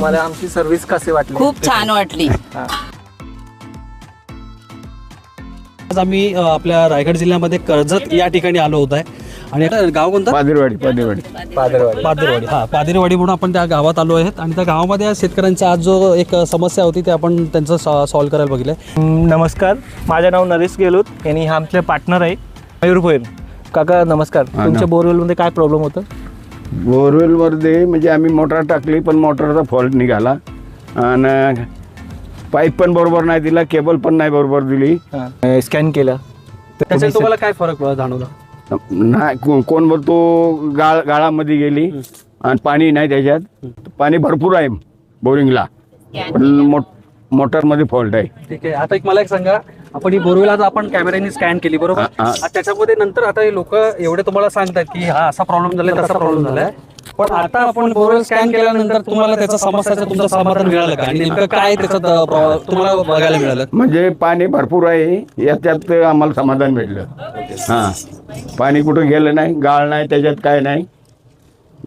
तुम्हाला आमची सर्व्हिस कशी वाटली? खूप छान वाटली. आज आम्ही आपल्या रायगड जिल्ह्यामध्ये कर्जत या ठिकाणी आलो होत आहे आणि आता गाव कोणतं? पादिरवाडी. पादिरवाडी. हा, पादिरवाडी म्हणून आपण त्या गावात आलो आहेत आणि त्या गावामध्ये आज शेतकऱ्यांचा आज जो एक समस्या होती ते आपण त्यांचं सॉल्व्ह करायला बघितलं. नमस्कार, माझे नाव नरेश गेलोत आणि हा आमचे पार्टनर आहे मयूर भोयर. काका नमस्कार. तुमच्या बोरवेलमध्ये काय प्रॉब्लेम होतं? बोरवेलमध्ये म्हणजे आम्ही मोटर टाकली पण मोटरचा फॉल्ट निघाला आणि पाईप पण बरोबर नाही दिला, केबल पण नाही बरोबर दिली. स्कॅन केलं त्याच्यात तुम्हाला काय फरक जाणवला? नाही कोण बोलतो गाळामध्ये गेली आणि पाणी नाही त्याच्यात. पाणी भरपूर आहे बोरिंगला पण मोटरमध्ये फॉल्ट आहे. ठीक आहे. आता मला एक सांगा, आपण ही बोरवेल आज आपण कॅमेऱ्याने स्कॅन केली बरोबर. त्याच्यामध्ये नंतर आता हे लोक एवढे तुम्हाला सांगतात की हा असा प्रॉब्लेम झालाय तसा प्रॉब्लेम झालाय, पण आता आपण बोरवेल स्कॅन केल्यानंतर तुम्हाला त्याचा समस्याचं तुमचं समाधान मिळालं का आणि नेमकं काय त्याच्यात तुम्हाला बघायला मिळालं? म्हणजे पाणी भरपूर आहे याच्यात आम्हाला समाधान भेटलं. हां, पाणी कुठं गेलं नाही, गाळ नाही त्याच्यात, काय नाही.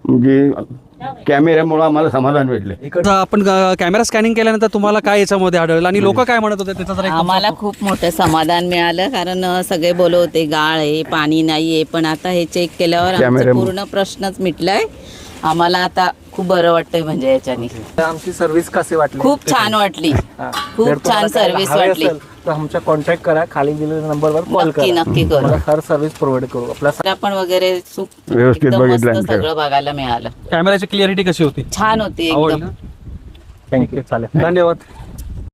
म्हणजे कॅमेऱ्यामुळे आम्हाला समाधान भेटलं. इकडं आपण कॅमेरा स्कॅनिंग केल्यानंतर तुम्हाला काय याच्यामध्ये आढळलं आणि लोक काय म्हणत होते त्याचा जरा एक आम्हाला खूप मोठं समाधान मिळालं, कारण सगळे बोलत होते गाळ आहे, पाणी नाहीये, पण आता हे चेक केल्यावर आमचा पूर्ण प्रश्नच मिटलाय. आम्हाला आता खूप बरं वाटतंय. म्हणजे याच्याने आमची सर्व्हिस कशी वाटली? खूप छान वाटली. खूप छान सर्व्हिस वाटली. तर आमच्या कॉन्टॅक्ट करा, खाली दिलेल्या नंबरवर कॉल नक्की करा. नक्की करू. हर सर्व्हिस प्रोव्हाइड करू. आपला आपण वगैरे व्यवस्थित एकदम मस्त बघितलं. सगळं बघायला मिळालं. कॅमेऱ्याची क्लिअरिटी कशी होती? छान होती आवडली एकदम. ना? थँक्यू. चालेल, धन्यवाद.